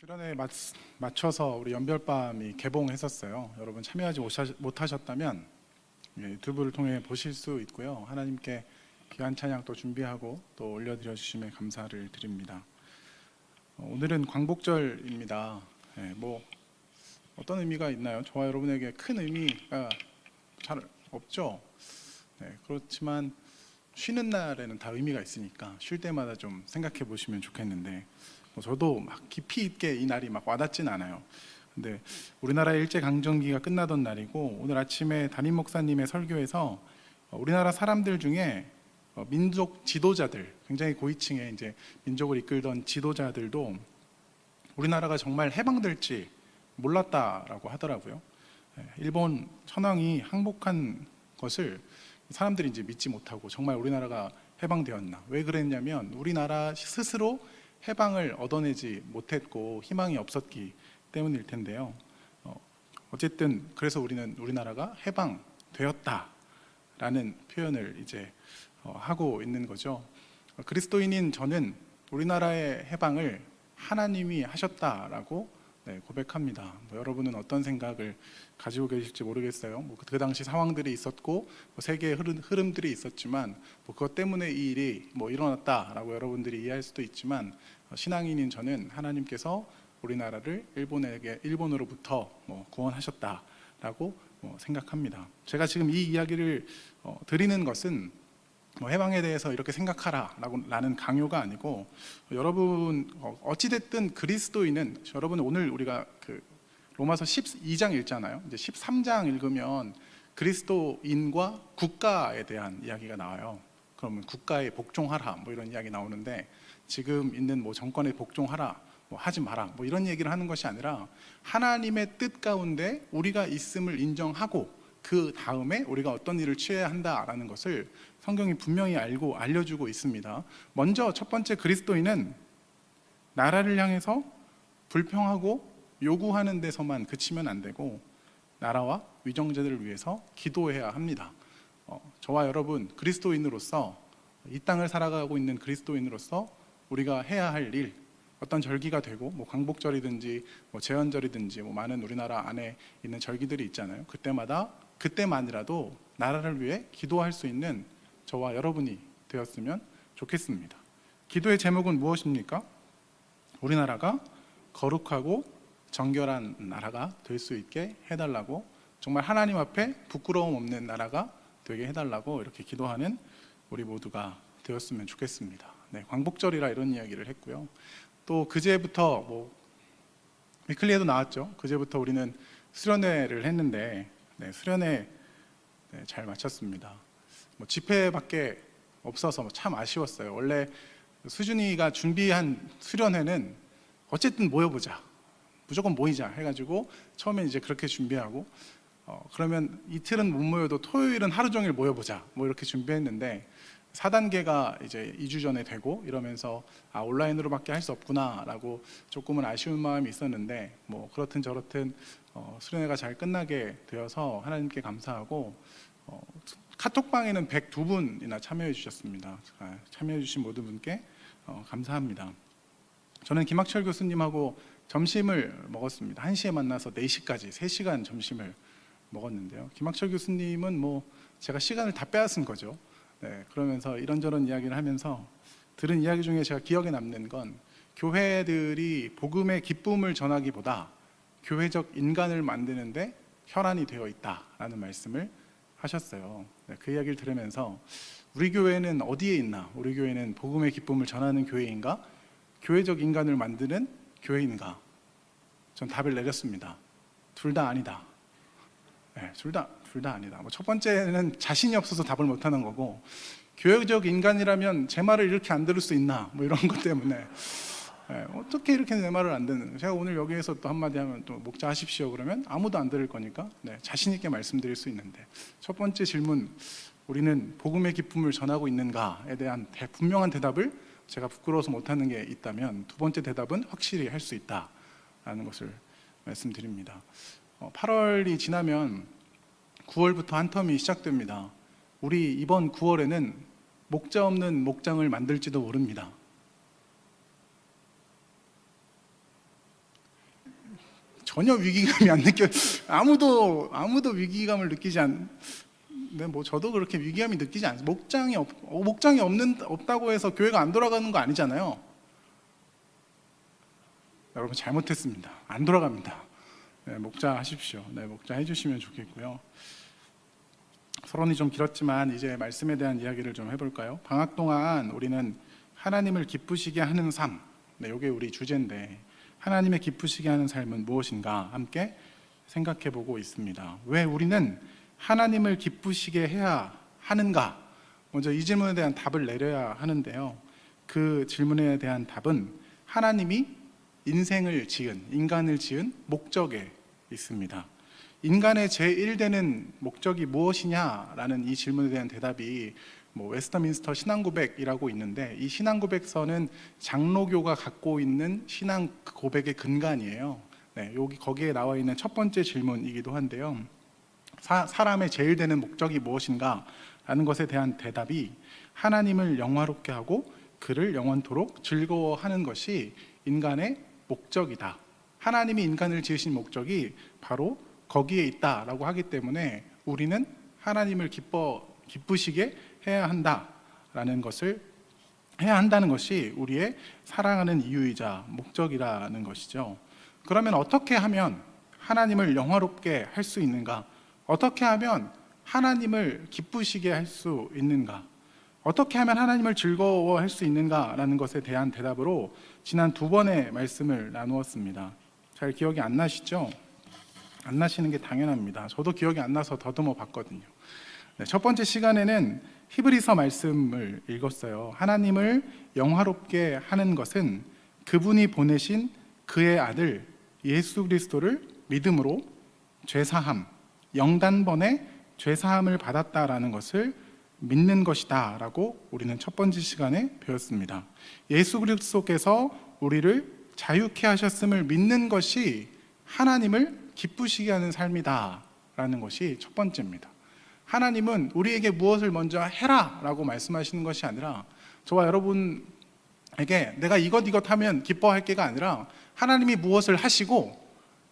수련회에 맞춰서 우리 연별밤이 개봉했었어요. 여러분 참여하지 못하셨다면 유튜브를 통해 보실 수 있고요. 하나님께 귀한 찬양 또 준비하고 또 올려드려 주심에 감사를 드립니다. 오늘은 광복절입니다. 뭐 어떤 의미가 있나요? 저와 여러분에게 큰 의미가 잘 없죠. 그렇지만 쉬는 날에는 다 의미가 있으니까 쉴 때마다 좀 생각해 보시면 좋겠는데, 저도 막 깊이 있게 이 날이 막 와닿진 않아요. 근데 우리나라 일제강점기가 끝나던 날이고, 오늘 아침에 담임 목사님의 설교에서 우리나라 사람들 중에 민족 지도자들, 굉장히 고위층의 이제 민족을 이끌던 지도자들도 우리나라가 정말 해방될지 몰랐다라고 하더라고요. 일본 천황이 항복한 것을 사람들이 이제 믿지 못하고 정말 우리나라가 해방되었나? 왜 그랬냐면 우리나라 스스로 해방을 얻어내지 못했고 희망이 없었기 때문일 텐데요. 어쨌든 그래서 우리나라가 해방되었다라는 표현을 이제 하고 있는 거죠. 그리스도인인 저는 우리나라의 해방을 하나님이 하셨다라고 고백합니다. 여러분은 어떤 생각을 가지고 계실지 모르겠어요. 그 당시 상황들이 있었고 세계의 흐름들이 있었지만 그것 때문에 이 일이 일어났다라고 여러분들이 이해할 수도 있지만, 신앙인인 저는 하나님께서 우리나라를 일본으로부터 구원하셨다라고 생각합니다. 제가 지금 이 이야기를 드리는 것은 해방에 대해서 이렇게 생각하라라는 강요가 아니고, 여러분 어찌됐든 그리스도인은, 여러분 오늘 우리가 로마서 12장 읽잖아요. 이제 13장 읽으면 그리스도인과 국가에 대한 이야기가 나와요. 그러면 국가에 복종하라 이런 이야기 나오는데, 지금 있는 정권에 복종하라 하지 마라 이런 얘기를 하는 것이 아니라 하나님의 뜻 가운데 우리가 있음을 인정하고 그 다음에 우리가 어떤 일을 취해야 한다라는 것을 성경이 분명히 알려주고 있습니다. 먼저 첫 번째, 그리스도인은 나라를 향해서 불평하고 요구하는 데서만 그치면 안 되고 나라와 위정자들을 위해서 기도해야 합니다. 저와 여러분 그리스도인으로서, 이 땅을 살아가고 있는 그리스도인으로서 우리가 해야 할 일, 어떤 절기가 되고 광복절이든지 제헌절이든지 많은 우리나라 안에 있는 절기들이 있잖아요. 그때만이라도 나라를 위해 기도할 수 있는 저와 여러분이 되었으면 좋겠습니다. 기도의 제목은 무엇입니까? 우리나라가 거룩하고 정결한 나라가 될 수 있게 해달라고, 정말 하나님 앞에 부끄러움 없는 나라가 되게 해달라고 이렇게 기도하는 우리 모두가 되었으면 좋겠습니다. 광복절이라 이런 이야기를 했고요. 또 그제부터 위클리에도 나왔죠. 그제부터 우리는 수련회를 했는데 수련회 잘 마쳤습니다. 집회밖에 없어서 참 아쉬웠어요. 원래 수준이가 준비한 수련회는 어쨌든 모여보자, 무조건 모이자 해가지고 처음에 이제 그렇게 준비하고, 그러면 이틀은 못 모여도 토요일은 하루 종일 모여보자 이렇게 준비했는데, 4단계가 이제 2주 전에 되고 이러면서 온라인으로밖에 할 수 없구나라고 조금은 아쉬운 마음이 있었는데, 그렇든 저렇든 수련회가 잘 끝나게 되어서 하나님께 감사하고, 카톡방에는 102분이나 참여해 주셨습니다. 참여해 주신 모든 분께 감사합니다. 저는 김학철 교수님하고 점심을 먹었습니다. 1시에 만나서 4시까지 3시간 점심을 먹었는데요. 김학철 교수님은 제가 시간을 다 빼앗은 거죠. 그러면서 이런저런 이야기를 하면서 들은 이야기 중에 제가 기억에 남는 건, 교회들이 복음의 기쁨을 전하기보다 교회적 인간을 만드는데 혈안이 되어 있다라는 말씀을 하셨어요. 그 이야기를 들으면서 우리 교회는 어디에 있나? 우리 교회는 복음의 기쁨을 전하는 교회인가? 교회적 인간을 만드는 교회인가? 전 답을 내렸습니다. 둘 다 아니다. 둘 다 아니다. 첫 번째는 자신이 없어서 답을 못하는 거고, 교회적 인간이라면 제 말을 이렇게 안 들을 수 있나 이런 것 때문에 어떻게 이렇게 내 말을 안 듣는, 제가 오늘 여기에서 또 한마디 하면 또 목자하십시오 그러면 아무도 안 들을 거니까 자신 있게 말씀드릴 수 있는데, 첫 번째 질문, 우리는 복음의 기쁨을 전하고 있는가에 대한 분명한 대답을 제가 부끄러워서 못하는 게 있다면, 두 번째 대답은 확실히 할 수 있다라는 것을 말씀드립니다. 8월이 지나면 9월부터 한 텀이 시작됩니다. 우리 이번 9월에는 목자 없는 목장을 만들지도 모릅니다. 전혀 위기감이 안 느껴. 아무도 위기감을 느끼지 않. 네, 뭐 저도 그렇게 위기감이 느끼지 않아요. 목장이 없다고 해서 교회가 안 돌아가는 거 아니잖아요. 여러분 잘못했습니다. 안 돌아갑니다. 네, 목자 하십시오. 네, 목자 해주시면 좋겠고요. 서론이 좀 길었지만 이제 말씀에 대한 이야기를 좀 해볼까요? 방학 동안 우리는 하나님을 기쁘시게 하는 삶, 네, 이게 우리 주제인데 하나님의 기쁘시게 하는 삶은 무엇인가 함께 생각해보고 있습니다. 왜 우리는 하나님을 기쁘시게 해야 하는가? 먼저 이 질문에 대한 답을 내려야 하는데요. 그 질문에 대한 답은 하나님이 인간을 지은 목적에 있습니다. 인간의 제1되는 목적이 무엇이냐라는 이 질문에 대한 대답이 웨스터민스터 신앙고백이라고 있는데, 이 신앙고백서는 장로교가 갖고 있는 신앙 고백의 근간이에요. 네, 거기에 나와 있는 첫 번째 질문이기도 한데요. 사람의 제일 되는 목적이 무엇인가? 라는 것에 대한 대답이 하나님을 영화롭게 하고 그를 영원토록 즐거워하는 것이 인간의 목적이다. 하나님이 인간을 지으신 목적이 바로 거기에 있다라고 하기 때문에 우리는 하나님을 기쁘시게 해야 한다는 것이 우리의 사랑하는 이유이자 목적이라는 것이죠. 그러면 어떻게 하면 하나님을 영화롭게 할 수 있는가? 어떻게 하면 하나님을 기쁘시게 할 수 있는가? 어떻게 하면 하나님을 즐거워할 수 있는가라는 것에 대한 대답으로 지난 2번의 말씀을 나누었습니다. 잘 기억이 안 나시죠? 안 나시는 게 당연합니다. 저도 기억이 안 나서 더듬어 봤거든요. 네, 첫 번째 시간에는 히브리서 말씀을 읽었어요. 하나님을 영화롭게 하는 것은 그분이 보내신 그의 아들 예수 그리스도를 믿음으로 죄사함, 영단번에 죄사함을 받았다라는 것을 믿는 것이다 라고 우리는 첫 번째 시간에 배웠습니다. 예수 그리스도께서 우리를 자유케 하셨음을 믿는 것이 하나님을 기쁘시게 하는 삶이다 라는 것이 첫 번째입니다. 하나님은 우리에게 무엇을 먼저 해라 라고 말씀하시는 것이 아니라, 저와 여러분에게 내가 이것 하면 기뻐할 게가 아니라 하나님이 무엇을 하시고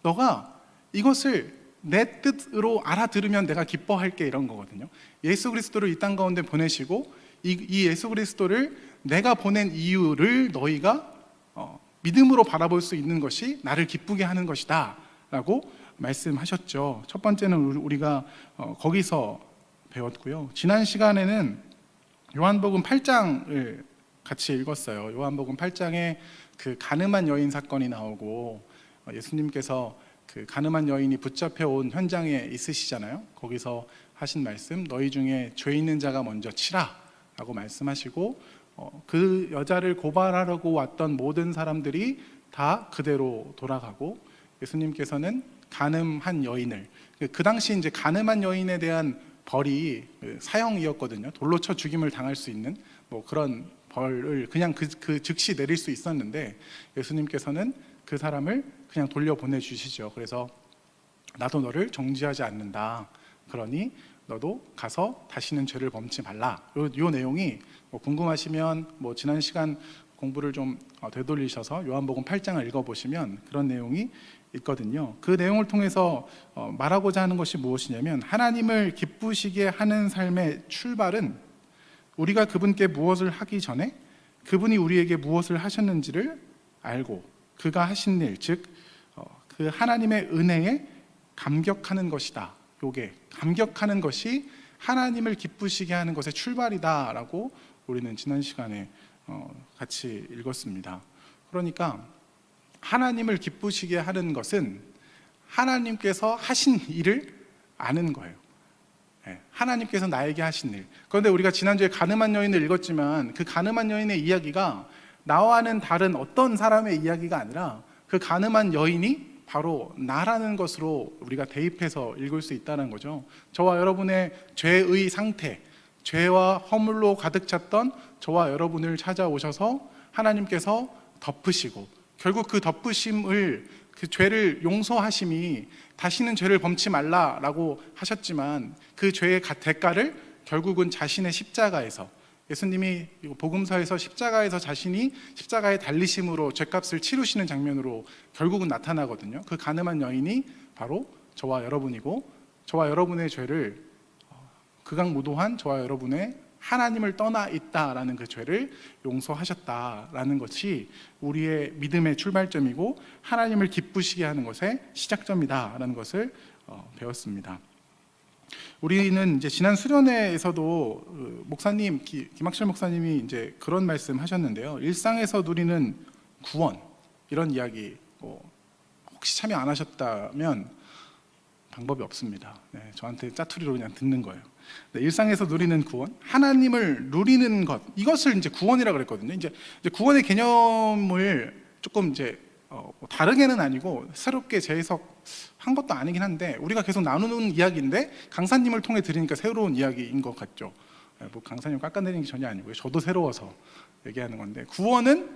너가 이것을 내 뜻으로 알아들으면 내가 기뻐할게, 이런 거거든요. 예수 그리스도를 이 땅 가운데 보내시고 이 예수 그리스도를 내가 보낸 이유를 너희가 믿음으로 바라볼 수 있는 것이 나를 기쁘게 하는 것이다 라고 말씀하셨죠. 첫 번째는 우리가 거기서 배웠고요. 지난 시간에는 요한복음 8장을 같이 읽었어요. 요한복음 8장에 그 가늠한 여인 사건이 나오고 예수님께서 그 가늠한 여인이 붙잡혀 온 현장에 있으시잖아요. 거기서 하신 말씀, 너희 중에 죄 있는 자가 먼저 치라 라고 말씀하시고, 그 여자를 고발하려고 왔던 모든 사람들이 다 그대로 돌아가고, 예수님께서는 가늠한 여인을, 그 당시 이제 가늠한 여인에 대한 벌이 사형이었거든요. 돌로 쳐 죽임을 당할 수 있는 그런 벌을 그냥 그 즉시 내릴 수 있었는데, 예수님께서는 그 사람을 그냥 돌려보내 주시죠. 그래서 나도 너를 정죄하지 않는다. 그러니 너도 가서 다시는 죄를 범치 말라. 요 내용이 궁금하시면 지난 시간 공부를 좀 되돌리셔서 요한복음 8장을 읽어보시면 그런 내용이 있거든요. 그 내용을 통해서 말하고자 하는 것이 무엇이냐면, 하나님을 기쁘시게 하는 삶의 출발은 우리가 그분께 무엇을 하기 전에 그분이 우리에게 무엇을 하셨는지를 알고 그가 하신 일, 즉 그 하나님의 은혜에 감격하는 것이다. 요게 감격하는 것이 하나님을 기쁘시게 하는 것의 출발이다라고 우리는 지난 시간에 같이 읽었습니다. 그러니까 하나님을 기쁘시게 하는 것은 하나님께서 하신 일을 아는 거예요. 하나님께서 나에게 하신 일. 그런데 우리가 지난주에 가늠한 여인을 읽었지만 그 가늠한 여인의 이야기가 나와는 다른 어떤 사람의 이야기가 아니라 그 가늠한 여인이 바로 나라는 것으로 우리가 대입해서 읽을 수 있다는 거죠. 저와 여러분의 죄의 상태, 죄와 허물로 가득 찼던 저와 여러분을 찾아오셔서 하나님께서 덮으시고, 결국 그 덮으심을, 그 죄를 용서하심이 다시는 죄를 범치 말라라고 하셨지만 그 죄의 대가를 결국은 자신의 십자가에서 예수님이 복음서에서 십자가에서 자신이 십자가에 달리심으로 죄값을 치르시는 장면으로 결국은 나타나거든요. 그 가늠한 여인이 바로 저와 여러분이고, 저와 여러분의 죄를, 극악무도한 저와 여러분의 하나님을 떠나 있다라는 그 죄를 용서하셨다라는 것이 우리의 믿음의 출발점이고 하나님을 기쁘시게 하는 것의 시작점이다라는 것을 배웠습니다. 우리는 이제 지난 수련회에서도 목사님, 김학철 목사님이 이제 그런 말씀 하셨는데요. 일상에서 누리는 구원, 이런 이야기, 혹시 참여 안 하셨다면 방법이 없습니다. 네, 저한테 짜투리로 그냥 듣는 거예요. 네, 일상에서 누리는 구원, 하나님을 누리는 것, 이것을 이제 구원이라고 그랬거든요. 이제 구원의 개념을 조금 이제 다르게는 아니고 새롭게 재해석한 것도 아니긴 한데, 우리가 계속 나누는 이야기인데 강사님을 통해 들으니까 새로운 이야기인 것 같죠. 뭐 강사님 깎아내리는 게 전혀 아니고요. 저도 새로워서 얘기하는 건데, 구원은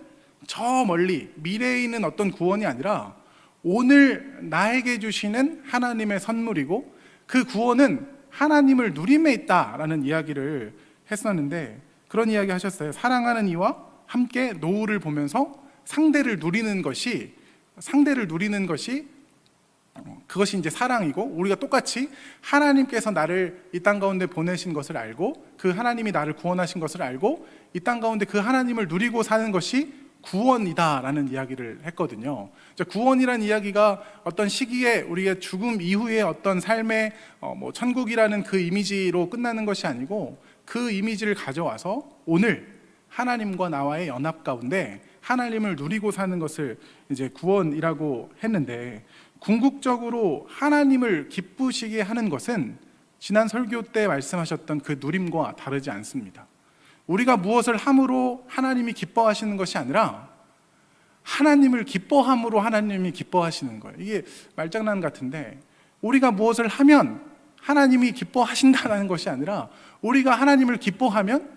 저 멀리 미래에 있는 어떤 구원이 아니라 오늘 나에게 주시는 하나님의 선물이고, 그 구원은 하나님을 누림에 있다라는 이야기를 했었는데, 그런 이야기 하셨어요. 사랑하는 이와 함께 노을을 보면서 상대를 누리는 것이 그것이 이제 사랑이고, 우리가 똑같이 하나님께서 나를 이 땅 가운데 보내신 것을 알고, 그 하나님이 나를 구원하신 것을 알고 이 땅 가운데 그 하나님을 누리고 사는 것이 구원이다라는 이야기를 했거든요. 구원이라는 이야기가 어떤 시기에 우리의 죽음 이후의 어떤 삶의 천국이라는 그 이미지로 끝나는 것이 아니고, 그 이미지를 가져와서 오늘 하나님과 나와의 연합 가운데 하나님을 누리고 사는 것을 이제 구원이라고 했는데, 궁극적으로 하나님을 기쁘시게 하는 것은 지난 설교 때 말씀하셨던 그 누림과 다르지 않습니다. 우리가 무엇을 함으로 하나님이 기뻐하시는 것이 아니라 하나님을 기뻐함으로 하나님이 기뻐하시는 거예요. 이게 말장난 같은데, 우리가 무엇을 하면 하나님이 기뻐하신다는 것이 아니라 우리가 하나님을 기뻐하면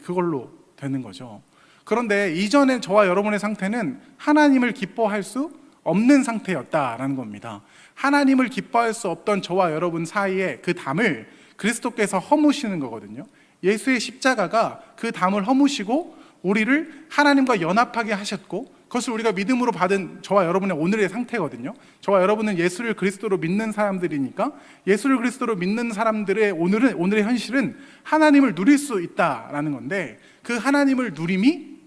그걸로 되는 거죠. 그런데 이전에 저와 여러분의 상태는 하나님을 기뻐할 수 없는 상태였다라는 겁니다. 하나님을 기뻐할 수 없던 저와 여러분 사이에 그 담을 그리스도께서 허무시는 거거든요. 예수의 십자가가 그 담을 허무시고 우리를 하나님과 연합하게 하셨고, 그것을 우리가 믿음으로 받은 저와 여러분의 오늘의 상태거든요. 저와 여러분은 예수를 그리스도로 믿는 사람들이니까, 예수를 그리스도로 믿는 사람들의 오늘의 현실은 하나님을 누릴 수 있다라는 건데, 그 하나님을 누림이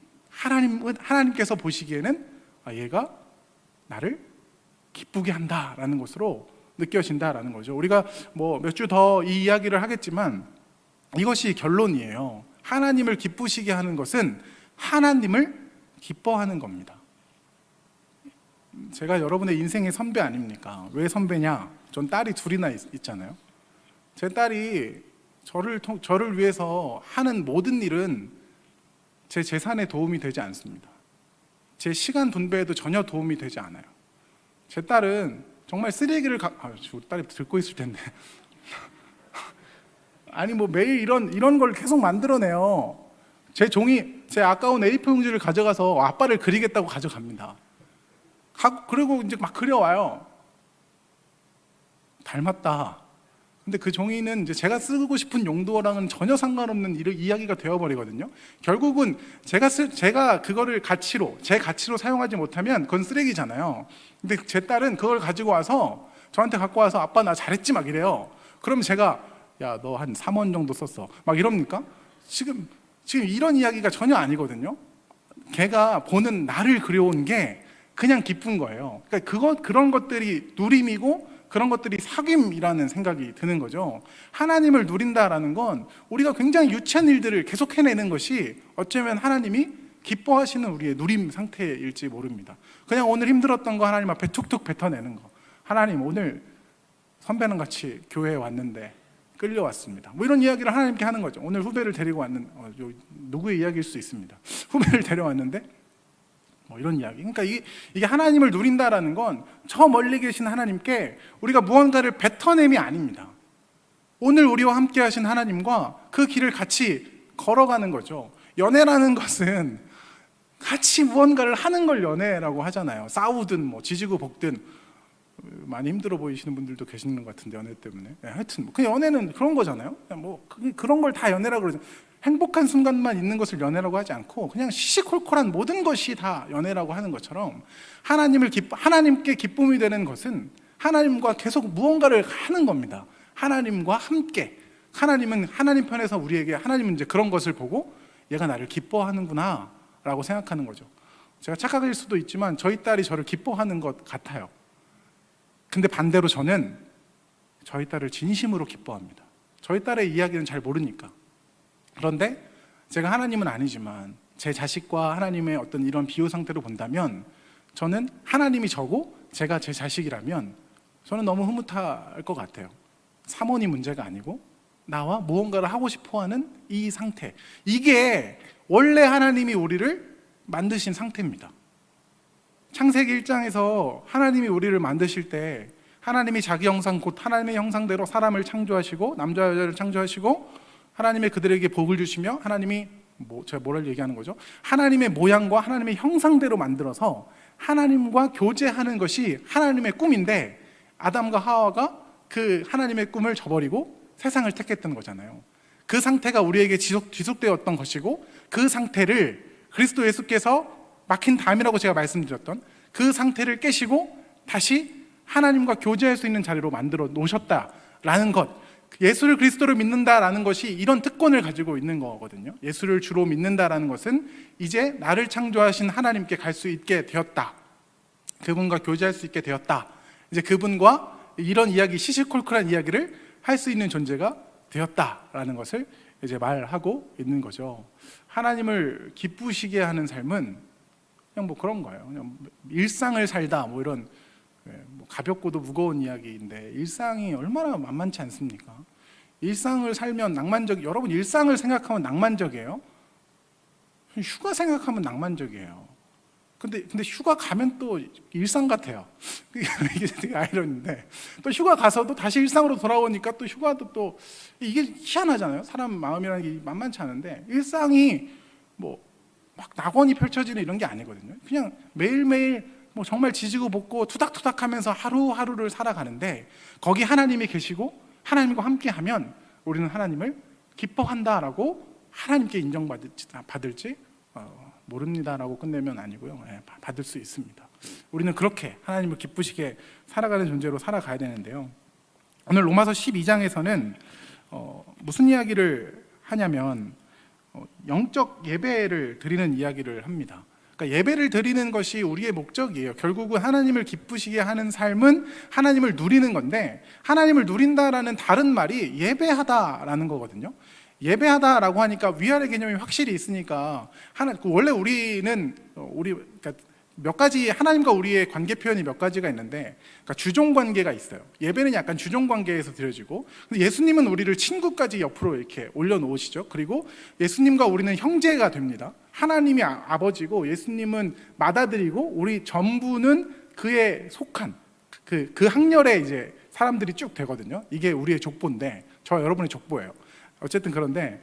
하나님께서 보시기에는 얘가 나를 기쁘게 한다라는 것으로 느껴진다라는 거죠. 우리가 뭐 몇 주 더 이 이야기를 하겠지만 이것이 결론이에요. 하나님을 기쁘시게 하는 것은 하나님을 기뻐하는 겁니다. 제가 여러분의 인생의 선배 아닙니까? 왜 선배냐? 전 딸이 둘이나 있잖아요. 제 딸이 저를 위해서 하는 모든 일은 제 재산에 도움이 되지 않습니다. 제 시간 분배에도 전혀 도움이 되지 않아요. 제 딸은 정말 쓰레기를 우리 딸이 듣고 있을 텐데 아니 뭐 매일 이런 걸 계속 만들어내요. 제 아까운 A4 용지를 가져가서 아빠를 그리겠다고 가져갑니다. 그리고 이제 막 그려와요. 닮았다. 근데 그 종이는 이제 제가 쓰고 싶은 용도랑은 전혀 상관없는 이야기가 되어버리거든요. 결국은 제가 그거를 제 가치로 사용하지 못하면 그건 쓰레기잖아요. 근데 제 딸은 그걸 가지고 와서 저한테 갖고 와서 아빠 나 잘했지 막 이래요. 그럼 제가 야 너 한 3원 정도 썼어 막 이럽니까? 지금 이런 이야기가 전혀 아니거든요. 걔가 보는 나를 그려온 게 그냥 기쁜 거예요. 그러니까 그런 것들이 누림이고 그런 것들이 사귐이라는 생각이 드는 거죠. 하나님을 누린다라는 건 우리가 굉장히 유치한 일들을 계속 해내는 것이 어쩌면 하나님이 기뻐하시는 우리의 누림 상태일지 모릅니다. 그냥 오늘 힘들었던 거 하나님 앞에 툭툭 뱉어내는 거. 하나님 오늘 선배랑 같이 교회에 왔는데 끌려왔습니다. 뭐 이런 이야기를 하나님께 하는 거죠. 오늘 후배를 데리고 누구의 이야기일 수 있습니다. 후배를 데려왔는데 뭐 이런 이야기. 그러니까 이게 하나님을 누린다라는 건 저 멀리 계신 하나님께 우리가 무언가를 뱉어냄이 아닙니다. 오늘 우리와 함께 하신 하나님과 그 길을 같이 걸어가는 거죠. 연애라는 것은 같이 무언가를 하는 걸 연애라고 하잖아요. 싸우든 뭐 지지고 볶든 많이 힘들어 보이시는 분들도 계시는 것 같은데, 연애 때문에. 하여튼 그 연애는 그런 거잖아요. 뭐 그런 걸 다 연애라고 그러죠. 행복한 순간만 있는 것을 연애라고 하지 않고 그냥 시시콜콜한 모든 것이 다 연애라고 하는 것처럼, 하나님께 기쁨이 되는 것은 하나님과 계속 무언가를 하는 겁니다. 하나님과 함께. 하나님 편에서 하나님은 이제 그런 것을 보고 얘가 나를 기뻐하는구나 라고 생각하는 거죠. 제가 착각일 수도 있지만 저희 딸이 저를 기뻐하는 것 같아요. 근데 반대로 저는 저희 딸을 진심으로 기뻐합니다. 저희 딸의 이야기는 잘 모르니까. 그런데 제가 하나님은 아니지만 제 자식과 하나님의 어떤 이런 비교 상태로 본다면, 저는 하나님이 저고 제가 제 자식이라면 저는 너무 흐뭇할 것 같아요. 사모님 문제가 아니고 나와 무언가를 하고 싶어하는 이 상태, 이게 원래 하나님이 우리를 만드신 상태입니다. 창세기 1장에서 하나님이 우리를 만드실 때 하나님이 자기 형상, 곧 하나님의 형상대로 사람을 창조하시고 남자 여자를 창조하시고 하나님의 그들에게 복을 주시며, 하나님이 제가 뭐를 얘기하는 거죠? 하나님의 모양과 하나님의 형상대로 만들어서 하나님과 교제하는 것이 하나님의 꿈인데, 아담과 하와가 그 하나님의 꿈을 저버리고 세상을 택했던 거잖아요. 그 상태가 우리에게 지속되었던 것이고, 그 상태를 그리스도 예수께서 막힌 담이라고 제가 말씀드렸던 그 상태를 깨시고 다시 하나님과 교제할 수 있는 자리로 만들어 놓으셨다라는 것, 예수를 그리스도를 믿는다라는 것이 이런 특권을 가지고 있는 거거든요. 예수를 주로 믿는다라는 것은 이제 나를 창조하신 하나님께 갈 수 있게 되었다, 그분과 교제할 수 있게 되었다, 이제 그분과 이런 이야기, 시시콜콜한 이야기를 할 수 있는 존재가 되었다라는 것을 이제 말하고 있는 거죠. 하나님을 기쁘시게 하는 삶은 그냥 뭐 그런 거예요. 그냥 일상을 살다, 뭐 이런 뭐 가볍고도 무거운 이야기인데, 일상이 얼마나 만만치 않습니까? 일상을 살면 여러분 일상을 생각하면 낭만적이에요? 휴가 생각하면 낭만적이에요. 근데 휴가 가면 또 일상 같아요. 이게 되게 아이러니인데, 또 휴가 가서도 다시 일상으로 돌아오니까 또 휴가도 또 이게 희한하잖아요. 사람 마음이라는 게 만만치 않은데, 일상이 뭐 막 낙원이 펼쳐지는 이런 게 아니거든요. 그냥 매일매일 뭐 정말 지지고 볶고 투닥투닥하면서 하루하루를 살아가는데, 거기 하나님이 계시고 하나님과 함께하면 우리는 하나님을 기뻐한다라고 하나님께 인정받을지 모릅니다라고 끝내면 아니고요. 받을 수 있습니다. 우리는 그렇게 하나님을 기쁘시게 살아가는 존재로 살아가야 되는데요. 오늘 로마서 12장에서는 무슨 이야기를 하냐면 영적 예배를 드리는 이야기를 합니다. 그러니까 예배를 드리는 것이 우리의 목적이에요. 결국은 하나님을 기쁘시게 하는 삶은 하나님을 누리는 건데, 하나님을 누린다라는 다른 말이 예배하다라는 거거든요. 예배하다라고 하니까 위아래 개념이 확실히 있으니까, 원래 우리는 그러니까 몇 가지, 하나님과 우리의 관계 표현이 몇 가지가 있는데, 그러니까 주종 관계가 있어요. 예배는 약간 주종 관계에서 드려지고, 근데 예수님은 우리를 친구까지 옆으로 이렇게 올려놓으시죠. 그리고 예수님과 우리는 형제가 됩니다. 하나님이 아버지고 예수님은 맏아들이고, 우리 전부는 그에 속한 그 학렬의 이제 사람들이 쭉 되거든요. 이게 우리의 족보인데, 저와 여러분의 족보예요. 어쨌든 그런데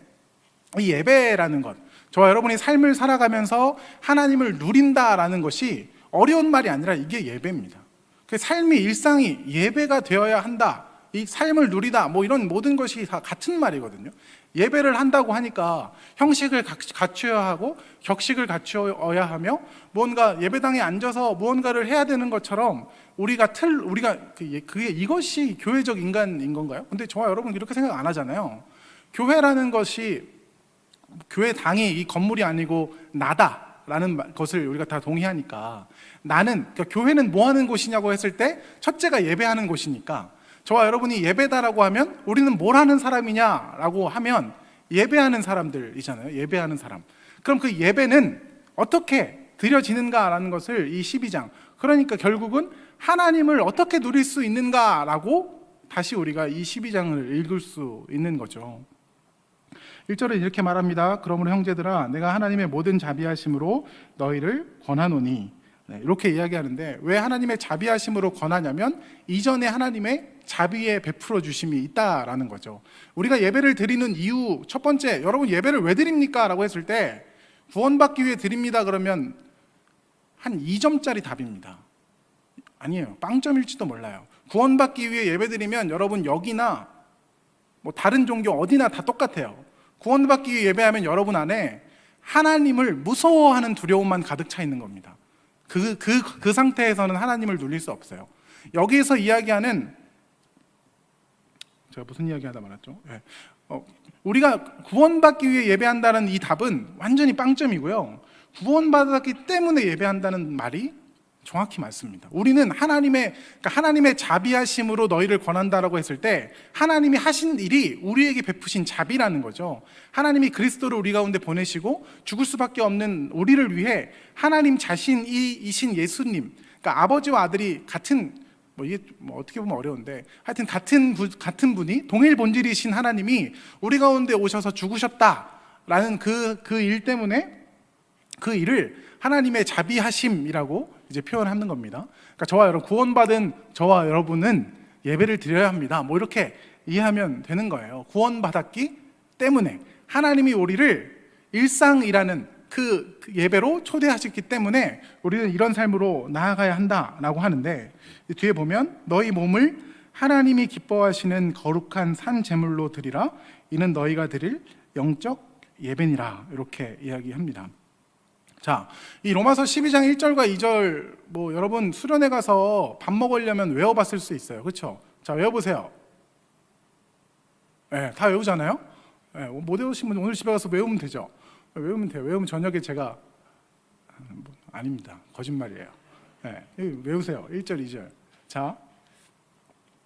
이 예배라는 것, 저와 여러분이 삶을 살아가면서 하나님을 누린다라는 것이 어려운 말이 아니라 이게 예배입니다. 그 삶이, 일상이 예배가 되어야 한다, 이 삶을 누리다, 뭐 이런 모든 것이 다 같은 말이거든요. 예배를 한다고 하니까 형식을 갖추어야 하고 격식을 갖추어야 하며, 무언가 예배당에 앉아서 무언가를 해야 되는 것처럼 이것이 교회적 인간인 건가요? 근데 저와 여러분 이렇게 생각 안 하잖아요. 교회라는 것이, 교회 당이 이 건물이 아니고 나다라는 것을 우리가 다 동의하니까, 그러니까 교회는 뭐 하는 곳이냐고 했을 때 첫째가 예배하는 곳이니까, 저와 여러분이 예배다라고 하면 우리는 뭘 하는 사람이냐라고 하면 예배하는 사람들이잖아요. 예배하는 사람. 그럼 그 예배는 어떻게 드려지는가라는 것을 이 12장, 그러니까 결국은 하나님을 어떻게 누릴 수 있는가라고 다시 우리가 이 12장을 읽을 수 있는 거죠. 1절에 이렇게 말합니다. 그러므로 형제들아, 내가 하나님의 모든 자비하심으로 너희를 권하노니. 이렇게 이야기하는데, 왜 하나님의 자비하심으로 권하냐면 이전에 하나님의 자비의 베풀어 주심이 있다라는 거죠. 우리가 예배를 드리는 이유 첫 번째, 여러분 예배를 왜 드립니까? 라고 했을 때 구원받기 위해 드립니다 그러면 한 2점짜리 답입니다. 아니에요. 빵점일지도 몰라요. 구원받기 위해 예배드리면 여러분 여기나 뭐 다른 종교 어디나 다 똑같아요. 구원받기 위해 예배하면 여러분 안에 하나님을 무서워하는 두려움만 가득 차 있는 겁니다. 그 상태에서는 하나님을 누릴 수 없어요. 여기에서 이야기하는, 제가 무슨 이야기 하다 말았죠? 네. 우리가 구원받기 위해 예배한다는 이 답은 완전히 빵점이고요. 구원받았기 때문에 예배한다는 말이 정확히 맞습니다. 우리는 하나님의 자비하심으로 너희를 권한다라고 했을 때 하나님이 하신 일이 우리에게 베푸신 자비라는 거죠. 하나님이 그리스도를 우리 가운데 보내시고 죽을 수밖에 없는 우리를 위해 하나님 자신이신 예수님, 그러니까 아버지와 아들이 같은, 이게 어떻게 보면 어려운데 하여튼 같은 분이 동일 본질이신 하나님이 우리 가운데 오셔서 죽으셨다라는 그 일 때문에 그 일을 하나님의 자비하심이라고 이제 표현하는 겁니다. 그러니까 저와 여러분, 구원받은 저와 여러분은 예배를 드려야 합니다. 이렇게 이해하면 되는 거예요. 구원받았기 때문에 하나님이 우리를 일상이라는 그 예배로 초대하셨기 때문에 우리는 이런 삶으로 나아가야 한다라고 하는데, 뒤에 보면 너희 몸을 하나님이 기뻐하시는 거룩한 산 제물로 드리라. 이는 너희가 드릴 영적 예배니라. 이렇게 이야기합니다. 자, 이 로마서 12장 1절과 2절 여러분 수련회 가서 밥 먹으려면 외워봤을 수 있어요. 그렇죠? 자, 외워보세요. 네, 다 외우잖아요. 네, 못 외우신 분 오늘 집에 가서 외우면 되죠. 외우면 돼요. 외우면 저녁에 제가 아닙니다. 거짓말이에요. 네, 외우세요. 1절, 2절. 자,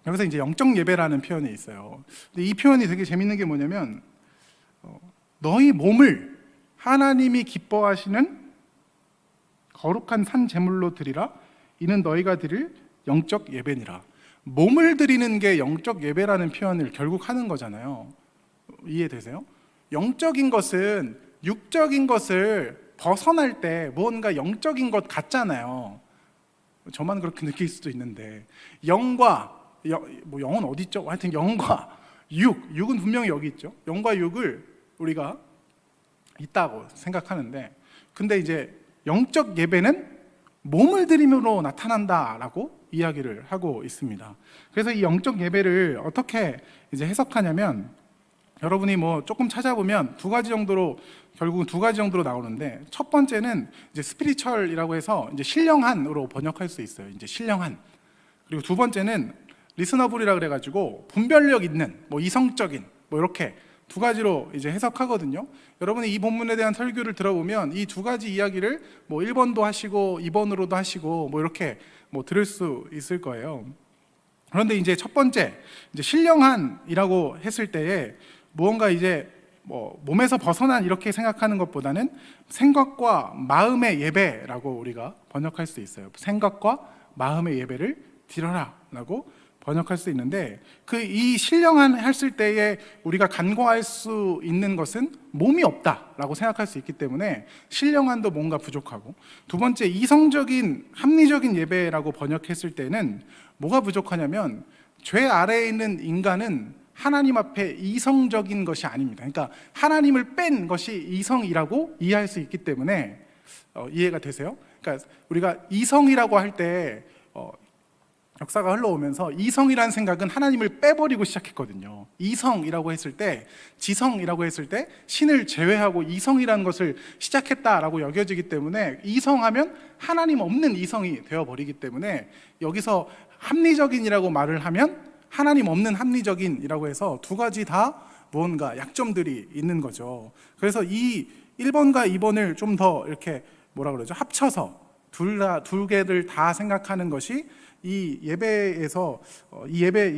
여기서 이제 영적 예배라는 표현이 있어요. 근데 이 표현이 되게 재밌는 게 뭐냐면 너희 몸을 하나님이 기뻐하시는 거룩한 산 제물로 드리라. 이는 너희가 드릴 영적 예배니라. 몸을 드리는 게 영적 예배라는 표현을 결국 하는 거잖아요. 이해되세요? 영적인 것은 육적인 것을 벗어날 때 무언가 영적인 것 같잖아요. 저만 그렇게 느낄 수도 있는데, 영과 영은 어디 있죠? 하여튼 영과 육은 분명히 여기 있죠. 영과 육을 우리가 있다고 생각하는데, 근데 이제 영적 예배는 몸을 드림으로 나타난다라고 이야기를 하고 있습니다. 그래서 이 영적 예배를 어떻게 이제 해석하냐면, 여러분이 조금 찾아보면 결국은 두 가지 정도로 나오는데, 첫 번째는 이제 스피리추얼이라고 해서 이제 신령한으로 번역할 수 있어요. 이제 신령한. 그리고 두 번째는 리스너블이라 그래가지고 분별력 있는, 이성적인, 이렇게 두 가지로 이제 해석하거든요. 여러분이 이 본문에 대한 설교를 들어보면 이 두 가지 이야기를 1번도 하시고 2번으로도 하시고 이렇게 들을 수 있을 거예요. 그런데 이제 첫 번째, 이제 신령한이라고 했을 때에 무언가 이제 몸에서 벗어난 이렇게 생각하는 것보다는 생각과 마음의 예배라고 우리가 번역할 수 있어요. 생각과 마음의 예배를 드려라라고 번역할 수 있는데, 이 신령한 했을 때에 우리가 간과할 수 있는 것은 몸이 없다라고 생각할 수 있기 때문에 신령한도 뭔가 부족하고, 두 번째 이성적인 합리적인 예배라고 번역했을 때는 뭐가 부족하냐면, 죄 아래에 있는 인간은 하나님 앞에 이성적인 것이 아닙니다. 그러니까 하나님을 뺀 것이 이성이라고 이해할 수 있기 때문에 이해가 되세요? 그러니까 우리가 이성이라고 할 때 역사가 흘러오면서 이성이라는 생각은 하나님을 빼버리고 시작했거든요. 이성이라고 했을 때, 지성이라고 했을 때 신을 제외하고 이성이라는 것을 시작했다라고 여겨지기 때문에, 이성하면 하나님 없는 이성이 되어버리기 때문에 여기서 합리적인이라고 말을 하면 하나님 없는 합리적인이라고 해서 두 가지 다 무언가 약점들이 있는 거죠. 그래서 이 1번과 2번을 좀 더 이렇게 합쳐서 두 개를 다 생각하는 것이 이 예배에서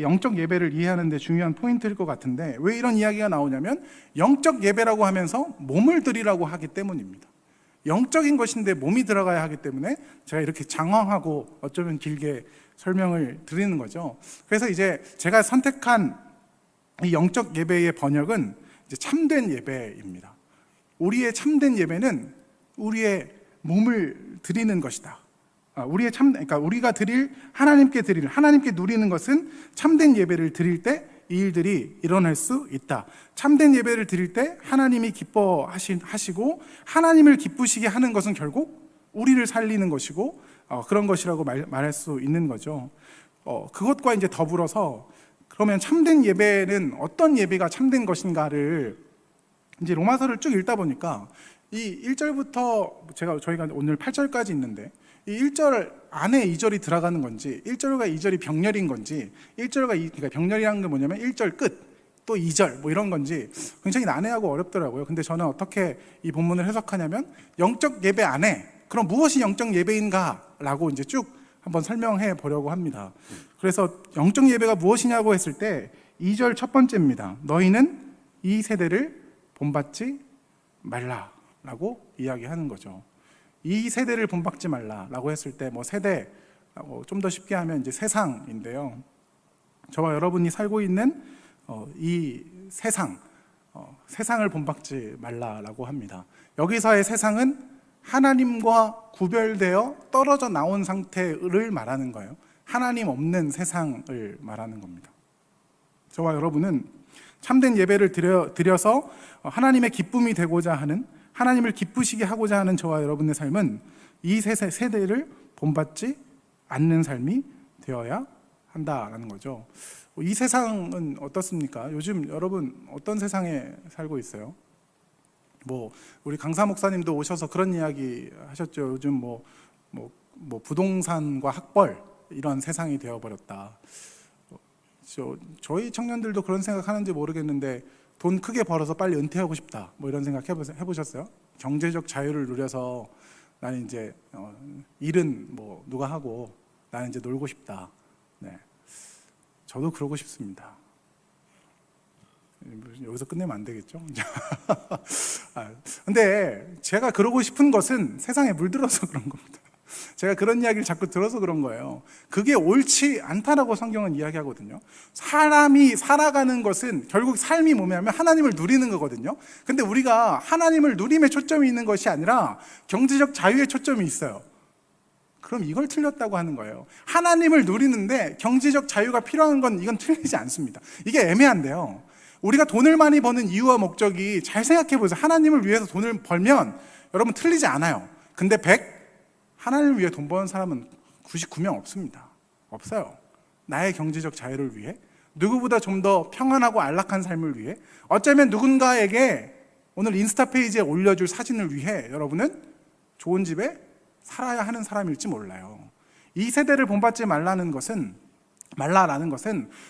영적 예배를 이해하는 데 중요한 포인트일 것 같은데, 왜 이런 이야기가 나오냐면 영적 예배라고 하면서 몸을 드리라고 하기 때문입니다. 영적인 것인데 몸이 들어가야 하기 때문에 제가 이렇게 장황하고 어쩌면 길게 설명을 드리는 거죠. 그래서 이제 제가 선택한 이 영적 예배의 번역은 이제 참된 예배입니다. 우리의 참된 예배는 우리의 몸을 드리는 것이다. 그러니까 우리가 하나님께 누리는 것은 참된 예배를 드릴 때 이 일들이 일어날 수 있다. 참된 예배를 드릴 때 하나님이 기뻐하시고, 하나님을 기쁘시게 하는 것은 결국 우리를 살리는 것이고 그런 것이라고 말할 수 있는 거죠. 그것과 이제 더불어서 그러면 참된 예배는 어떤 예배가 참된 것인가를 이제 로마서를 쭉 읽다 보니까 이 1절부터 저희가 오늘 8절까지 있는데 이 1절 안에 2절이 들어가는 건지 1절과 2절이 병렬인 건지 1절과 그러니까 병렬이라는 게 뭐냐면 1절 끝 또 2절 뭐 이런 건지 굉장히 난해하고 어렵더라고요. 근데 저는 어떻게 이 본문을 해석하냐면 영적 예배 안에 그럼 무엇이 영적 예배인가라고 이제 쭉 한번 설명해 보려고 합니다. 그래서 영적 예배가 무엇이냐고 했을 때 2절 첫 번째입니다. 너희는 이 세대를 본받지 말라라고 이야기하는 거죠. 이 세대를 본받지 말라라고 했을 때 뭐 세대 좀 더 쉽게 하면 이제 세상인데요. 저와 여러분이 살고 있는 이 세상을 본받지 말라라고 합니다. 여기서의 세상은 하나님과 구별되어 떨어져 나온 상태를 말하는 거예요. 하나님 없는 세상을 말하는 겁니다. 저와 여러분은 참된 예배를 드려서 하나님의 기쁨이 되고자 하는, 하나님을 기쁘시게 하고자 하는 저와 여러분의 삶은 이 세대를 본받지 않는 삶이 되어야 한다라는 거죠. 이 세상은 어떻습니까? 요즘 여러분 어떤 세상에 살고 있어요? 뭐 우리 강사 목사님도 오셔서 그런 이야기 하셨죠. 요즘 뭐 부동산과 학벌 이런 세상이 되어버렸다. 저희 청년들도 그런 생각하는지 모르겠는데 돈 크게 벌어서 빨리 은퇴하고 싶다. 뭐 이런 생각 해보셨어요? 경제적 자유를 누려서 나는 이제 일은 뭐 누가 하고 나는 이제 놀고 싶다. 네, 저도 그러고 싶습니다. 여기서 끝내면 안 되겠죠? 근데 제가 그러고 싶은 것은 세상에 물들어서 그런 겁니다. 제가 그런 이야기를 자꾸 들어서 그런 거예요. 그게 옳지 않다라고 성경은 이야기하거든요. 사람이 살아가는 것은 결국 삶이 뭐냐면 하나님을 누리는 거거든요. 근데 우리가 하나님을 누림에 초점이 있는 것이 아니라 경제적 자유에 초점이 있어요. 그럼 이걸 틀렸다고 하는 거예요. 하나님을 누리는데 경제적 자유가 필요한 건 이건 틀리지 않습니다. 이게 애매한데요. 우리가 돈을 많이 버는 이유와 목적이 잘 생각해 보세요. 하나님을 위해서 돈을 벌면 여러분 틀리지 않아요. 근데 하나님을 위해 돈 버는 사람은 99명 없습니다. 없어요. 나의 경제적 자유를 위해, 누구보다 좀 더 평안하고 안락한 삶을 위해, 어쩌면 누군가에게 오늘 인스타 페이지에 올려줄 사진을 위해 여러분은 좋은 집에 살아야 하는 사람일지 몰라요. 이 세대를 본받지 말라는 것은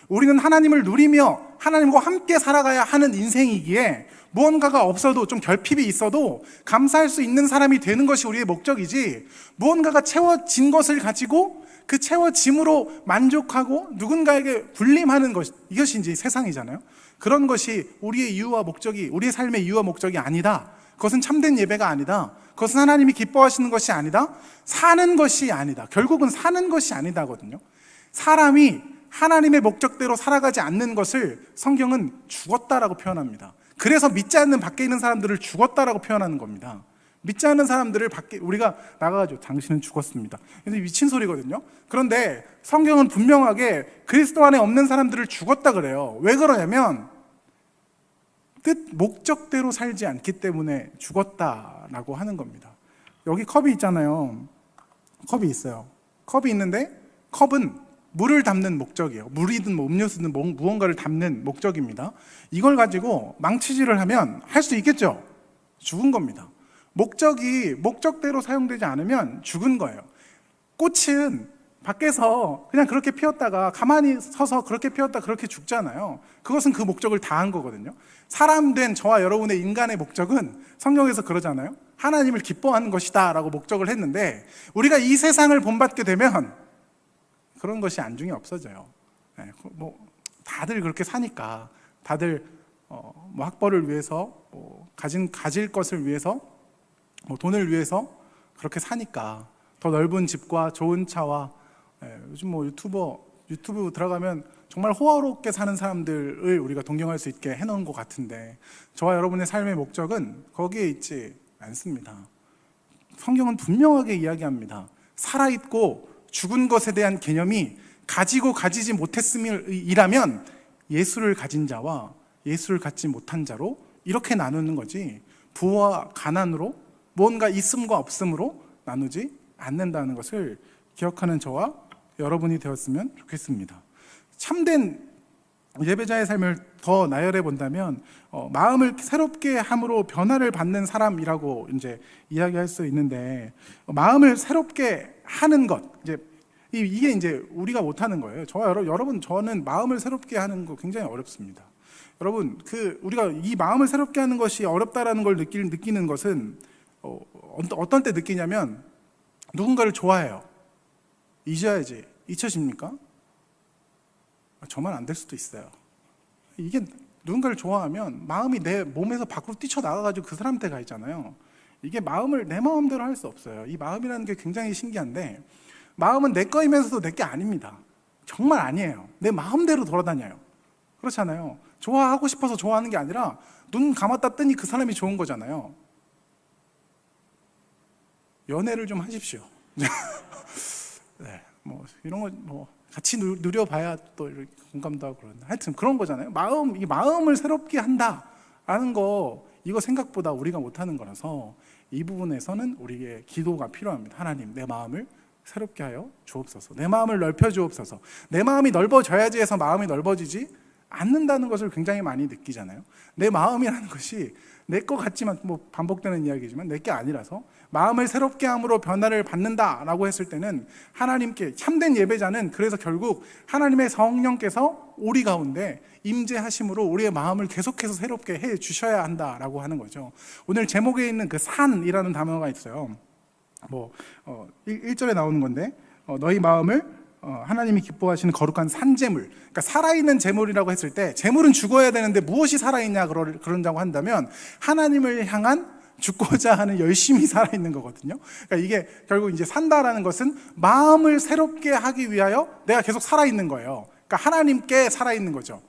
우리는 하나님을 누리며 하나님과 함께 살아가야 하는 인생이기에 무언가가 없어도 좀 결핍이 있어도 감사할 수 있는 사람이 되는 것이 우리의 목적이지, 무언가가 채워진 것을 가지고 그 채워짐으로 만족하고 누군가에게 군림하는 것, 이것이 이제 세상이잖아요. 그런 것이 우리의 이유와 목적이, 우리의 삶의 이유와 목적이 아니다. 그것은 참된 예배가 아니다. 그것은 하나님이 기뻐하시는 것이 아니다. 사는 것이 아니다. 결국은 사는 것이 아니다거든요. 사람이 하나님의 목적대로 살아가지 않는 것을 성경은 죽었다라고 표현합니다. 그래서 믿지 않는 밖에 있는 사람들을 죽었다라고 표현하는 겁니다. 믿지 않는 사람들을 밖에 우리가 나가가지고 당신은 죽었습니다. 근데 미친 소리거든요. 그런데 성경은 분명하게 그리스도 안에 없는 사람들을 죽었다 그래요. 왜 그러냐면 목적대로 살지 않기 때문에 죽었다라고 하는 겁니다. 여기 컵이 있잖아요. 컵이 있어요. 컵이 있는데 컵은 물을 담는 목적이에요. 물이든 뭐 음료수든 무언가를 담는 목적입니다. 이걸 가지고 망치질을 하면 할 수 있겠죠? 죽은 겁니다. 목적이 목적대로 사용되지 않으면 죽은 거예요. 꽃은 밖에서 그냥 그렇게 피었다가 가만히 서서 그렇게 피었다 그렇게 죽잖아요. 그것은 그 목적을 다한 거거든요. 사람 된 저와 여러분의 인간의 목적은 성경에서 그러잖아요. 하나님을 기뻐하는 것이다 라고 목적을 했는데 우리가 이 세상을 본받게 되면 그런 것이 안중에 없어져요. 뭐 다들 그렇게 사니까 다들 뭐 학벌을 위해서 가질 것을 위해서 돈을 위해서 그렇게 사니까 더 넓은 집과 좋은 차와 요즘 뭐 유튜브 들어가면 정말 호화롭게 사는 사람들을 우리가 동경할 수 있게 해놓은 것 같은데 저와 여러분의 삶의 목적은 거기에 있지 않습니다. 성경은 분명하게 이야기합니다. 살아있고 죽은 것에 대한 개념이 가지고 가지지 못했음이라면 예수를 가진 자와 예수를 갖지 못한 자로 이렇게 나누는 거지, 부와 가난으로, 뭔가 있음과 없음으로 나누지 않는다는 것을 기억하는 저와 여러분이 되었으면 좋겠습니다. 참된 예배자의 삶을 더 나열해 본다면 마음을 새롭게 함으로 변화를 받는 사람이라고 이제 이야기할 수 있는데, 마음을 새롭게 하는 것, 이게 이제 우리가 못하는 거예요. 여러분, 저는 마음을 새롭게 하는 거 굉장히 어렵습니다. 여러분, 우리가 이 마음을 새롭게 하는 것이 어렵다라는 걸 느끼는 것은 어떤 때 느끼냐면, 누군가를 좋아해요. 잊어야지. 잊혀집니까? 저만 안 될 수도 있어요. 이게 누군가를 좋아하면 마음이 내 몸에서 밖으로 뛰쳐나가가지고 그 사람한테 가 있잖아요. 이게 마음을 내 마음대로 할 수 없어요. 이 마음이라는 게 굉장히 신기한데, 마음은 내 거이면서도 내 게 아닙니다. 정말 아니에요. 내 마음대로 돌아다녀요. 그렇잖아요. 좋아하고 싶어서 좋아하는 게 아니라 눈 감았다 뜨니 그 사람이 좋은 거잖아요. 연애를 좀 하십시오. 네, 이런 거 같이 누려봐야 또 이렇게 공감도 하고 그런데, 하여튼 그런 거잖아요. 이 마음을 새롭게 한다라는 거, 이거 생각보다 우리가 못하는 거라서 이 부분에서는 우리의 기도가 필요합니다. 하나님, 내 마음을 새롭게 하여 주옵소서. 내 마음을 넓혀 주옵소서. 내 마음이 넓어져야지 해서 마음이 넓어지지 않는다는 것을 굉장히 많이 느끼잖아요. 내 마음이라는 것이 내 거 같지만, 반복되는 이야기지만 내 게 아니라서, 마음을 새롭게 함으로 변화를 받는다라고 했을 때는 하나님께, 참된 예배자는 그래서 결국 하나님의 성령께서 우리 가운데 임재하심으로 우리의 마음을 계속해서 새롭게 해 주셔야 한다라고 하는 거죠. 오늘 제목에 있는 그 산이라는 단어가 있어요. 1절에 나오는 건데, 너희 마음을 하나님이 기뻐하시는 거룩한 산제물, 그러니까 살아있는 제물이라고 했을 때, 제물은 죽어야 되는데 무엇이 살아있냐 그런다고 한다면 하나님을 향한 죽고자 하는 열심히 살아있는 거거든요. 그러니까 이게 결국 이제 산다라는 것은 마음을 새롭게 하기 위하여 내가 계속 살아있는 거예요. 그러니까 하나님께 살아있는 거죠.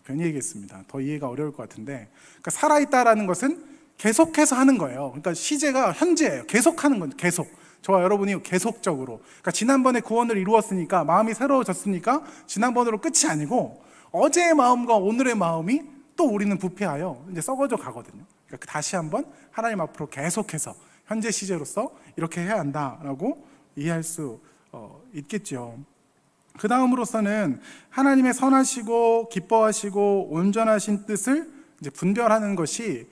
괜히 얘기했습니다. 더 이해가 어려울 것 같은데, 그러니까 살아있다라는 것은 계속해서 하는 거예요. 그러니까 시제가 현재예요. 계속 하는 거죠. 계속. 저와 여러분이 계속적으로, 그러니까 지난번에 구원을 이루었으니까, 마음이 새로워졌으니까 지난번으로 끝이 아니고 어제의 마음과 오늘의 마음이 또 우리는 부패하여 이제 썩어져 가거든요. 그러니까 다시 한번 하나님 앞으로 계속해서 현재 시제로서 이렇게 해야 한다라고 이해할 수 있겠죠. 그 다음으로서는 하나님의 선하시고 기뻐하시고 온전하신 뜻을 이제 분별하는 것이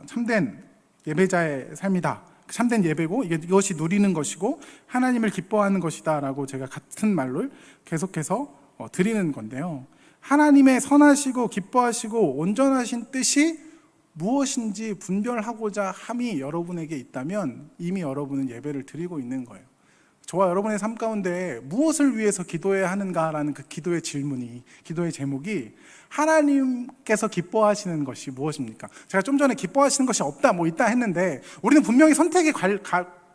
참된 예배자의 삶이다. 참된 예배고, 이것이 누리는 것이고 하나님을 기뻐하는 것이다라고 제가 같은 말로 계속해서 드리는 건데요. 하나님의 선하시고 기뻐하시고 온전하신 뜻이 무엇인지 분별하고자 함이 여러분에게 있다면 이미 여러분은 예배를 드리고 있는 거예요. 저와 여러분의 삶 가운데 무엇을 위해서 기도해야 하는가라는 그 기도의 질문이, 기도의 제목이 하나님께서 기뻐하시는 것이 무엇입니까? 제가 좀 전에 기뻐하시는 것이 없다, 있다 했는데, 우리는 분명히 선택의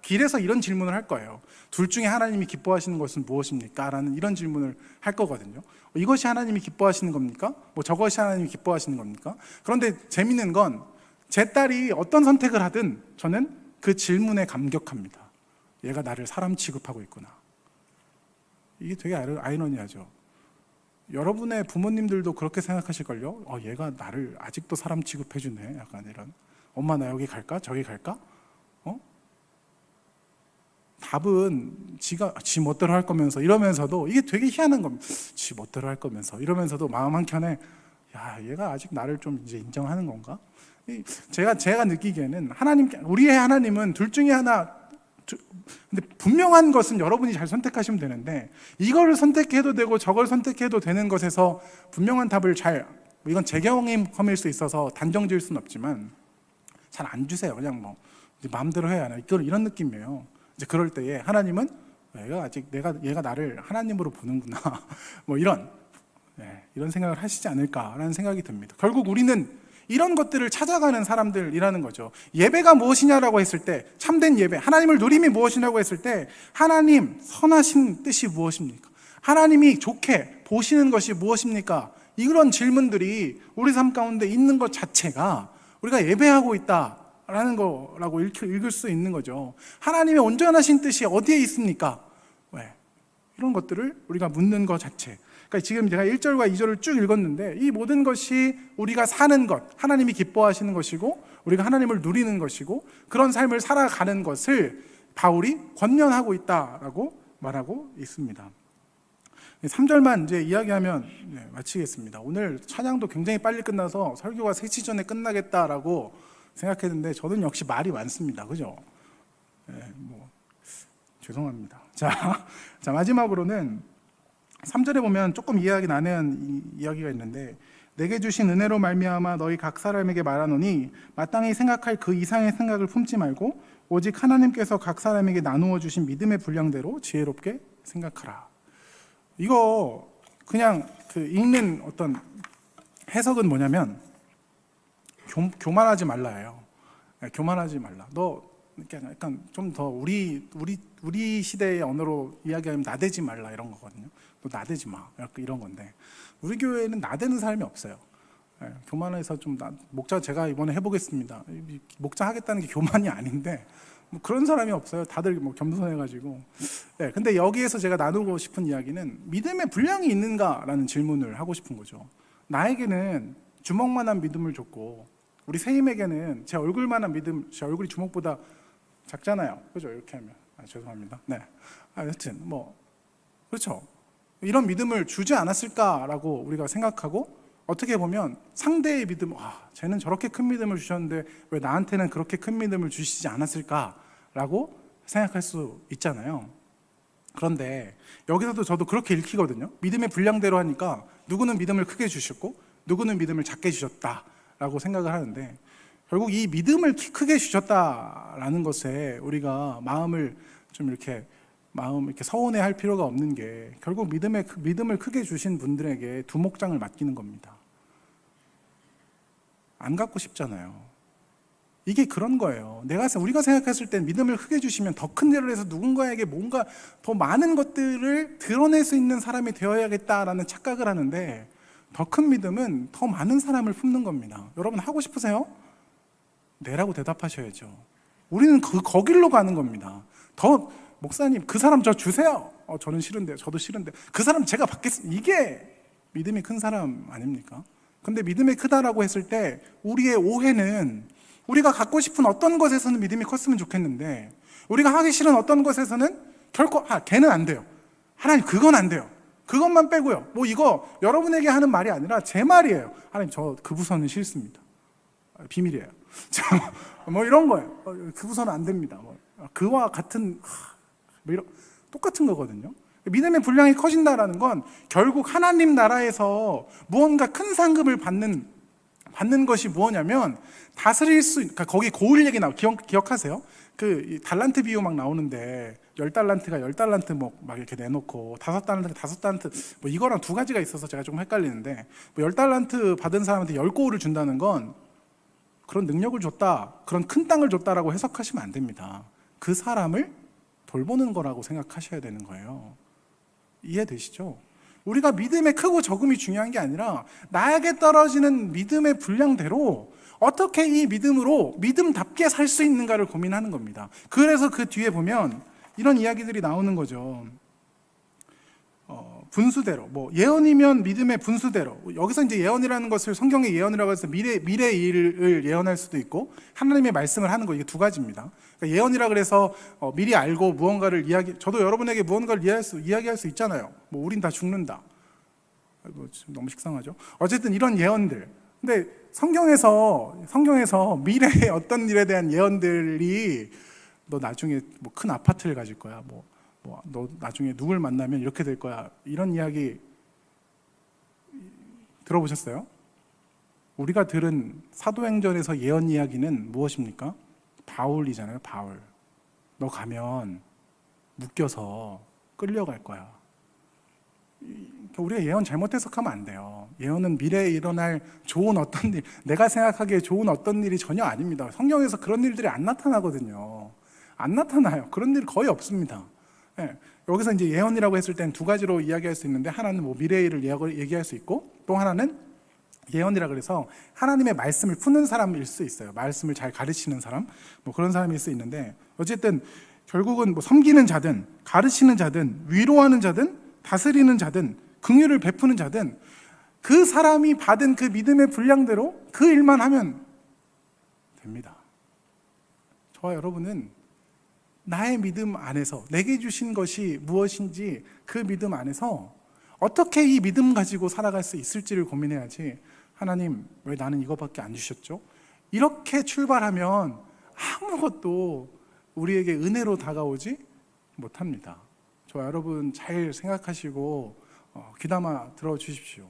길에서 이런 질문을 할 거예요. 둘 중에 하나님이 기뻐하시는 것은 무엇입니까? 라는 이런 질문을 할 거거든요. 이것이 하나님이 기뻐하시는 겁니까? 저것이 하나님이 기뻐하시는 겁니까? 그런데 재밌는 건, 제 딸이 어떤 선택을 하든 저는 그 질문에 감격합니다. 얘가 나를 사람 취급하고 있구나. 이게 되게 아이러니하죠. 여러분의 부모님들도 그렇게 생각하실걸요? 얘가 나를 아직도 사람 취급해주네. 약간 이런. 엄마, 나 여기 갈까? 저기 갈까? 답은 지 멋대로 할 거면서, 이러면서도, 이게 되게 희한한 겁니다. 지 멋대로 할 거면서 이러면서도 마음 한켠에, 야, 얘가 아직 나를 좀 이제 인정하는 건가? 제가 느끼기에는 우리의 하나님은 둘 중에 하나, 근데 분명한 것은 여러분이 잘 선택하시면 되는데, 이거를 선택해도 되고 저걸 선택해도 되는 것에서 분명한 답을 이건 제 경험일 수 있어서 단정 지을 수는 없지만 잘 안 주세요. 그냥 마음대로 해야 하나, 이런 느낌이에요. 이제 그럴 때에 하나님은 얘가 나를 하나님으로 보는구나 이런 생각을 하시지 않을까라는 생각이 듭니다. 결국 우리는 이런 것들을 찾아가는 사람들이라는 거죠. 예배가 무엇이냐라고 했을 때, 참된 예배, 하나님을 누림이 무엇이냐고 했을 때, 하나님 선하신 뜻이 무엇입니까? 하나님이 좋게 보시는 것이 무엇입니까? 이런 질문들이 우리 삶 가운데 있는 것 자체가 우리가 예배하고 있다라는 거라고 읽을 수 있는 거죠. 하나님의 온전하신 뜻이 어디에 있습니까? 이런 것들을 우리가 묻는 것 자체. 그러니까 지금 제가 1절과 2절을 쭉 읽었는데, 이 모든 것이 우리가 사는 것, 하나님이 기뻐하시는 것이고 우리가 하나님을 누리는 것이고 그런 삶을 살아가는 것을 바울이 권면하고 있다라고 말하고 있습니다. 3절만 이제 이야기하면 마치겠습니다. 오늘 찬양도 굉장히 빨리 끝나서 설교가 3시 전에 끝나겠다라고 생각했는데 저는 역시 말이 많습니다. 그죠? 죄송합니다. 자, 마지막으로는 3절에 보면 조금 이야기 나눈 이야기가 있는데, 내게 주신 은혜로 말미암아 너희 각 사람에게 말하노니 마땅히 생각할 그 이상의 생각을 품지 말고 오직 하나님께서 각 사람에게 나누어 주신 믿음의 분량대로 지혜롭게 생각하라. 이거 그냥 읽는 어떤 해석은 뭐냐면 교만하지 말라예요. 교만하지 말라. 너 약간 좀 더 우리 시대의 언어로 이야기하면 나대지 말라 이런 거거든요. 너 나대지 마 이런 건데, 우리 교회는 나대는 사람이 없어요. 교만해서 좀 목자 제가 이번에 해보겠습니다. 목자 하겠다는 게 교만이 아닌데 뭐 그런 사람이 없어요. 다들 뭐 겸손해가지고. 근데 여기에서 제가 나누고 싶은 이야기는 믿음의 분량이 있는가라는 질문을 하고 싶은 거죠. 나에게는 주먹만한 믿음을 줬고 우리 세임에게는 제 얼굴만한 믿음, 제 얼굴이 주먹보다 작잖아요. 그죠? 이렇게 하면 죄송합니다. 여튼 그렇죠. 이런 믿음을 주지 않았을까라고 우리가 생각하고, 어떻게 보면 상대의 믿음, 쟤는 저렇게 큰 믿음을 주셨는데 왜 나한테는 그렇게 큰 믿음을 주시지 않았을까라고 생각할 수 있잖아요. 그런데 여기서도 저도 그렇게 읽히거든요. 믿음의 분량대로 하니까 누구는 믿음을 크게 주셨고 누구는 믿음을 작게 주셨다라고 생각을 하는데, 결국 이 믿음을 크게 주셨다라는 것에 우리가 마음을 이렇게 서운해할 필요가 없는 게, 결국 믿음을 크게 주신 분들에게 두목장을 맡기는 겁니다. 안 갖고 싶잖아요. 이게 그런 거예요. 우리가 생각했을 땐 믿음을 크게 주시면 더 큰 일을 해서 누군가에게 뭔가 더 많은 것들을 드러낼 수 있는 사람이 되어야겠다라는 착각을 하는데, 더 큰 믿음은 더 많은 사람을 품는 겁니다. 여러분 하고 싶으세요? 네라고 대답하셔야죠. 우리는 거길로 가는 겁니다. 목사님 그 사람 저 주세요. 저는 싫은데, 저도 싫은데 그 사람 제가 받겠습니다. 이게 믿음이 큰 사람 아닙니까? 근데 믿음이 크다라고 했을 때 우리의 오해는, 우리가 갖고 싶은 어떤 것에서는 믿음이 컸으면 좋겠는데 우리가 하기 싫은 어떤 것에서는 결코 걔는 안 돼요. 하나님 그건 안 돼요. 그것만 빼고요. 이거 여러분에게 하는 말이 아니라 제 말이에요. 하나님 저 그 부서는 싫습니다. 비밀이에요. 이런 거예요. 그 부서는 안 됩니다. 그와 같은 똑같은 거거든요. 믿음의 분량이 커진다라는 건 결국 하나님 나라에서 무언가 큰 상급을 받는 것이 뭐냐면, 다스릴 그러니까 거기 고을 얘기 기억하세요? 달란트 비유 막 나오는데 10달란트가 10달란트 막 이렇게 내놓고 5달란트가 5달란트 이거랑 두 가지가 있어서 제가 조금 헷갈리는데, 10달란트 받은 사람한테 10고을을 준다는 건 그런 능력을 줬다, 그런 큰 땅을 줬다라고 해석하시면 안 됩니다. 그 사람을 돌보는 거라고 생각하셔야 되는 거예요. 이해되시죠? 우리가 믿음의 크고 적음이 중요한 게 아니라 나에게 떨어지는 믿음의 분량대로 어떻게 이 믿음으로 믿음답게 살 수 있는가를 고민하는 겁니다. 그래서 그 뒤에 보면 이런 이야기들이 나오는 거죠. 분수대로, 예언이면 믿음의 분수대로. 여기서 이제 예언이라는 것을 성경의 예언이라고 해서 미래 일을 예언할 수도 있고 하나님의 말씀을 하는 거, 이게 두 가지입니다. 그러니까 예언이라 그래서 미리 알고 무언가를 저도 여러분에게 무언가를 이야기할 수 있잖아요. 우린 다 죽는다. 너무 식상하죠. 어쨌든 이런 예언들. 근데 성경에서 미래의 어떤 일에 대한 예언들이, 너 나중에 큰 아파트를 가질 거야. 너 나중에 누굴 만나면 이렇게 될 거야. 이런 이야기 들어보셨어요? 우리가 들은 사도행전에서 예언 이야기는 무엇입니까? 바울이잖아요. 바울. 너 가면 묶여서 끌려갈 거야. 우리가 예언 잘못 해석하면 안 돼요. 예언은 미래에 일어날 좋은 어떤 일, 내가 생각하기에 좋은 어떤 일이 전혀 아닙니다. 성경에서 그런 일들이 안 나타나거든요. 안 나타나요. 그런 일 거의 없습니다. 여기서 이제 예언이라고 했을 때는 두 가지로 이야기할 수 있는데, 하나는 미래의 일을 얘기할 수 있고, 또 하나는 예언이라 그래서 하나님의 말씀을 푸는 사람일 수 있어요. 말씀을 잘 가르치는 사람, 그런 사람일 수 있는데, 어쨌든 결국은 섬기는 자든 가르치는 자든 위로하는 자든 다스리는 자든 긍휼을 베푸는 자든 그 사람이 받은 그 믿음의 분량대로 그 일만 하면 됩니다. 저와 여러분은 나의 믿음 안에서 내게 주신 것이 무엇인지 그 믿음 안에서 어떻게 이 믿음 가지고 살아갈 수 있을지를 고민해야지, 하나님 왜 나는 이거밖에 안 주셨죠? 이렇게 출발하면 아무것도 우리에게 은혜로 다가오지 못합니다. 저와 여러분 잘 생각하시고 귀담아 들어주십시오.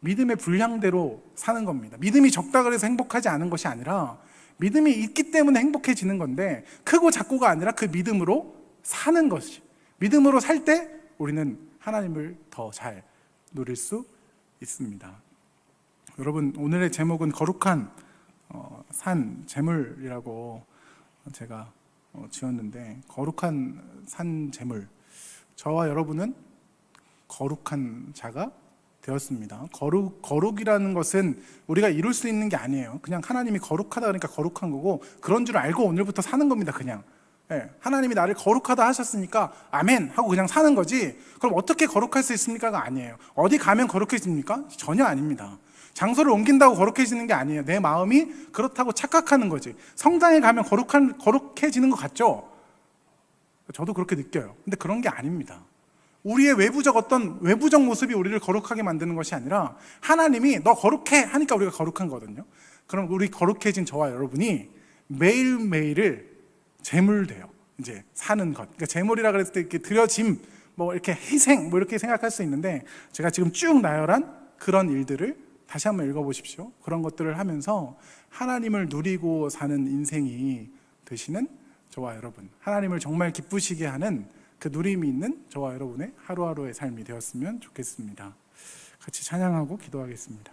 믿음의 분량대로 사는 겁니다. 믿음이 적다 그래서 행복하지 않은 것이 아니라 믿음이 있기 때문에 행복해지는 건데, 크고 작고가 아니라 그 믿음으로 사는 것이, 믿음으로 살 때 우리는 하나님을 더 잘 누릴 수 있습니다. 여러분, 오늘의 제목은 거룩한 산 제물이라고 제가 지었는데, 거룩한 산 제물, 저와 여러분은 거룩한 자가 되었습니다. 거룩이라는 것은 우리가 이룰 수 있는 게 아니에요. 그냥 하나님이 거룩하다 그러니까 거룩한 거고, 그런 줄 알고 오늘부터 사는 겁니다. 그냥 하나님이 나를 거룩하다 하셨으니까 아멘 하고 그냥 사는 거지, 그럼 어떻게 거룩할 수 있습니까가 아니에요. 어디 가면 거룩해집니까? 전혀 아닙니다. 장소를 옮긴다고 거룩해지는 게 아니에요. 내 마음이 그렇다고 착각하는 거지. 성당에 가면 거룩해지는 것 같죠? 저도 그렇게 느껴요. 근데 그런 게 아닙니다. 우리의 외부적 모습이 우리를 거룩하게 만드는 것이 아니라, 하나님이 너 거룩해 하니까 우리가 거룩한 거거든요. 그럼 우리 거룩해진 저와 여러분이 매일매일을 제물돼요. 이제 사는 것. 그러니까 제물이라 그랬을 때 이렇게 드려짐, 뭐 이렇게 희생, 뭐 이렇게 생각할 수 있는데, 제가 지금 쭉 나열한 그런 일들을 다시 한번 읽어보십시오. 그런 것들을 하면서 하나님을 누리고 사는 인생이 되시는 저와 여러분, 하나님을 정말 기쁘시게 하는 그 누림이 있는 저와 여러분의 하루하루의 삶이 되었으면 좋겠습니다. 같이 찬양하고 기도하겠습니다.